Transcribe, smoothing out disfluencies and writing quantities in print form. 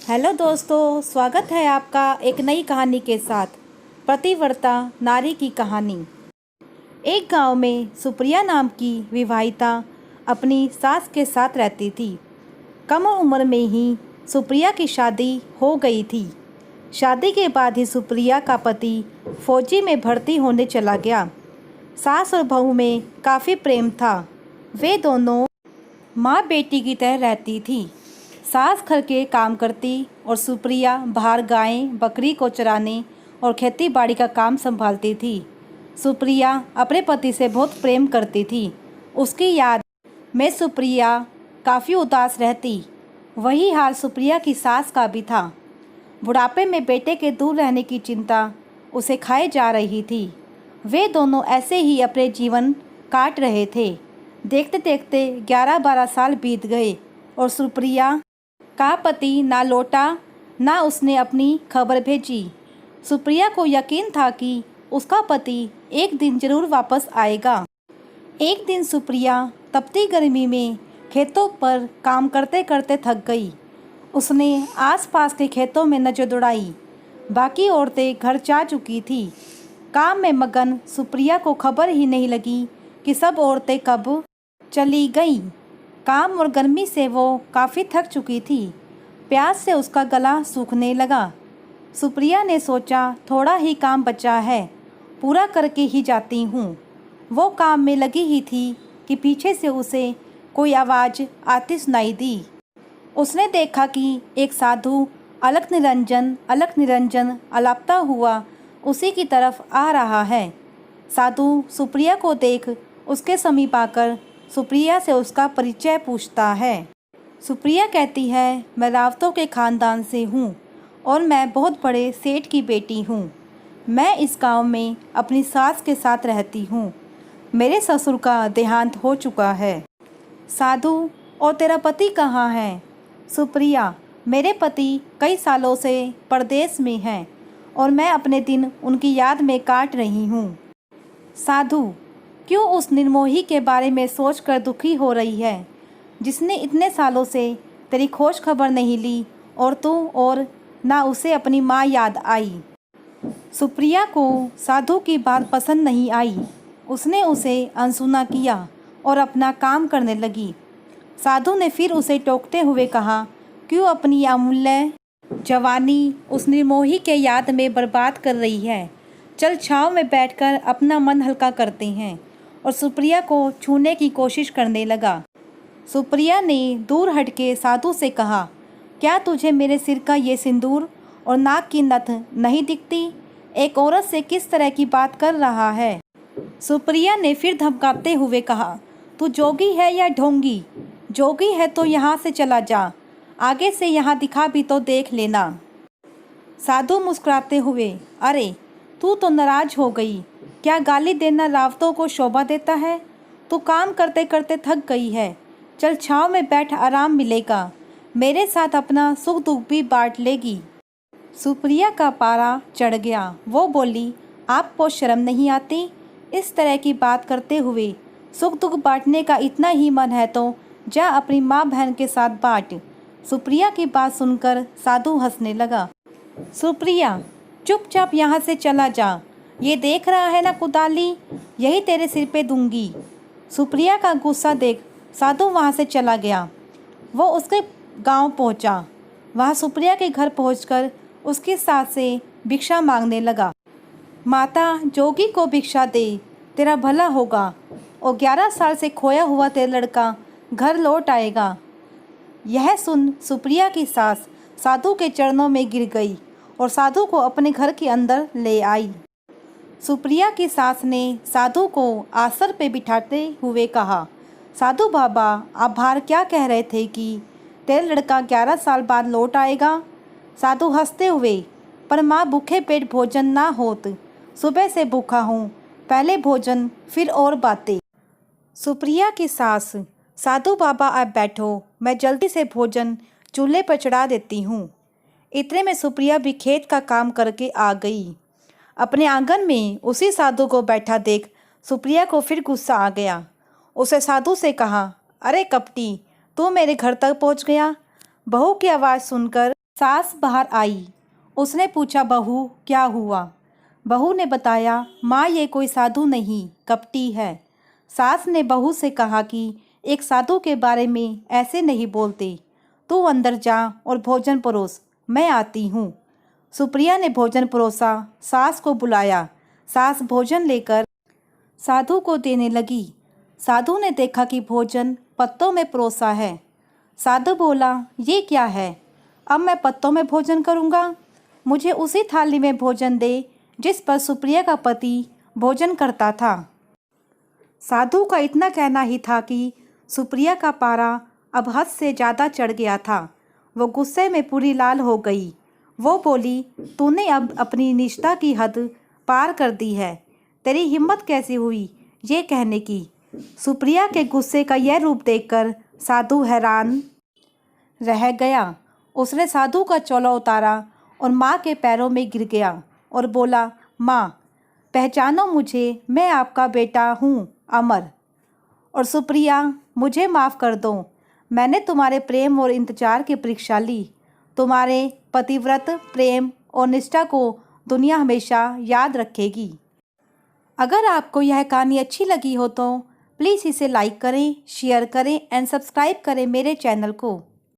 Hello दोस्तों, स्वागत है आपका एक नई कहानी के साथ। पतिव्रता नारी की कहानी। एक गांव में सुप्रिया नाम की विवाहिता अपनी सास के साथ रहती थी। कम उम्र में ही सुप्रिया की शादी हो गई थी। शादी के बाद ही सुप्रिया का पति फौजी में भर्ती होने चला गया। सास और बहू में काफ़ी प्रेम था। वे दोनों माँ बेटी की तरह रहती थी। सास घर के काम करती और सुप्रिया बाहर गाय बकरी को चराने और खेती बाड़ी का काम संभालती थी। सुप्रिया अपने पति से बहुत प्रेम करती थी। उसकी याद में सुप्रिया काफ़ी उदास रहती। वही हाल सुप्रिया की सास का भी था। बुढ़ापे में बेटे के दूर रहने की चिंता उसे खाए जा रही थी। वे दोनों ऐसे ही अपने जीवन काट रहे थे। देखते देखते 11-12 साल बीत गए और सुप्रिया का पति ना लौटा, ना उसने अपनी खबर भेजी। सुप्रिया को यकीन था कि उसका पति एक दिन जरूर वापस आएगा। एक दिन सुप्रिया तपती गर्मी में खेतों पर काम करते करते थक गई। उसने आसपास के खेतों में नजर दौड़ाई। बाकी औरतें घर जा चुकी थी। काम में मगन सुप्रिया को खबर ही नहीं लगी कि सब औरतें कब चली गईं। काम और गर्मी से वो काफ़ी थक चुकी थी। प्यास से उसका गला सूखने लगा। सुप्रिया ने सोचा, थोड़ा ही काम बचा है, पूरा करके ही जाती हूँ। वो काम में लगी ही थी कि पीछे से उसे कोई आवाज़ आती सुनाई दी। उसने देखा कि एक साधु अलख निरंजन अलापता हुआ उसी की तरफ आ रहा है। साधु सुप्रिया को देख उसके समीप आकर सुप्रिया से उसका परिचय पूछता है। सुप्रिया कहती है, मैं रावतों के ख़ानदान से हूँ और मैं बहुत बड़े सेठ की बेटी हूँ। मैं इस गांव में अपनी सास के साथ रहती हूँ। मेरे ससुर का देहांत हो चुका है। साधु, और तेरा पति कहाँ है? सुप्रिया, मेरे पति कई सालों से परदेश में हैं और मैं अपने दिन उनकी याद में काट रही हूँ। साधु, क्यों उस निर्मोही के बारे में सोचकर दुखी हो रही है, जिसने इतने सालों से तेरी खोज खबर नहीं ली और तू और ना उसे अपनी माँ याद आई। सुप्रिया को साधु की बात पसंद नहीं आई। उसने उसे अनसुना किया और अपना काम करने लगी। साधु ने फिर उसे टोकते हुए कहा, क्यों अपनी अमूल्य जवानी उस निर्मोही के याद में बर्बाद कर रही है। चल छाँव में बैठकर अपना मन हल्का करते हैं। और सुप्रिया को छूने की कोशिश करने लगा। सुप्रिया ने दूर हटके साधु से कहा, क्या तुझे मेरे सिर का ये सिंदूर और नाक की नथ नहीं दिखती? एक औरत से किस तरह की बात कर रहा है? सुप्रिया ने फिर धमकाते हुए कहा, तू जोगी है या ढोंगी? जोगी है तो यहाँ से चला जा, आगे से यहाँ दिखा भी तो देख लेना। साधु मुस्कुराते हुए, अरे तू तो नाराज हो गई। क्या गाली देना रावतों को शोभा देता है? तू काम करते करते थक गई है। चल छाँव में बैठ, आराम मिलेगा। मेरे साथ अपना सुख दुख भी बांट लेगी। सुप्रिया का पारा चढ़ गया। वो बोली, आपको शर्म नहीं आती? इस तरह की बात करते हुए सुख दुख बांटने का इतना ही मन है तो जा अपनी माँ बहन के साथ बांट। सुप्रिया की बात सुनकर साधु हंसने लगा। सुप्रिया, चुपचाप यहाँ से चला जा। ये देख रहा है ना कुदाली, यही तेरे सिर पे दूंगी। सुप्रिया का गुस्सा देख साधु वहाँ से चला गया। वो उसके गांव पहुँचा। वहाँ सुप्रिया के घर पहुँचकर उसकी सास से भिक्षा मांगने लगा। माता, जोगी को भिक्षा दे, तेरा भला होगा और 11 साल से खोया हुआ तेरा लड़का घर लौट आएगा। यह सुन सुप्रिया की सास साधु के चरणों में गिर गई और साधु को अपने घर के अंदर ले आई। सुप्रिया की सास ने साधु को आसन पे बिठाते हुए कहा, साधु बाबा, आप बाहर क्या कह रहे थे कि तेरा लड़का 11 साल बाद लौट आएगा? साधु हंसते हुए, पर माँ भूखे पेट भोजन ना होत, सुबह से भूखा हूँ, पहले भोजन फिर और बातें। सुप्रिया की सास, साधु बाबा आप बैठो, मैं जल्दी से भोजन चूल्हे पर चढ़ा देती हूँ। इतने में सुप्रिया भी खेत का काम करके आ गई। अपने आंगन में उसी साधु को बैठा देख सुप्रिया को फिर गुस्सा आ गया। उसे साधु से कहा, अरे कपटी, तू मेरे घर तक पहुंच गया। बहू की आवाज़ सुनकर सास बाहर आई। उसने पूछा, बहू क्या हुआ? बहू ने बताया, माँ ये कोई साधु नहीं, कपटी है। सास ने बहू से कहा कि एक साधु के बारे में ऐसे नहीं बोलते, तू अंदर जा और भोजन परोस, मैं आती हूँ। सुप्रिया ने भोजन परोसा, सास को बुलाया। सास भोजन लेकर साधु को देने लगी। साधु ने देखा कि भोजन पत्तों में परोसा है। साधु बोला, ये क्या है? अब मैं पत्तों में भोजन करूँगा? मुझे उसी थाली में भोजन दे जिस पर सुप्रिया का पति भोजन करता था। साधु का इतना कहना ही था कि सुप्रिया का पारा अब हद से ज़्यादा चढ़ गया था। वो गुस्से में पूरी लाल हो गई। वो बोली, तूने अब अपनी निष्ठा की हद पार कर दी है। तेरी हिम्मत कैसी हुई ये कहने की? सुप्रिया के गुस्से का यह रूप देखकर साधु हैरान रह गया। उसने साधु का चोला उतारा और माँ के पैरों में गिर गया और बोला, माँ पहचानो मुझे, मैं आपका बेटा हूँ अमर। और सुप्रिया, मुझे माफ़ कर दो, मैंने तुम्हारे प्रेम और इंतजार की परीक्षा ली। तुम्हारे पतिव्रत प्रेम और निष्ठा को दुनिया हमेशा याद रखेगी। अगर आपको यह कहानी अच्छी लगी हो तो प्लीज़ इसे लाइक करें, शेयर करें एंड सब्सक्राइब करें मेरे चैनल को।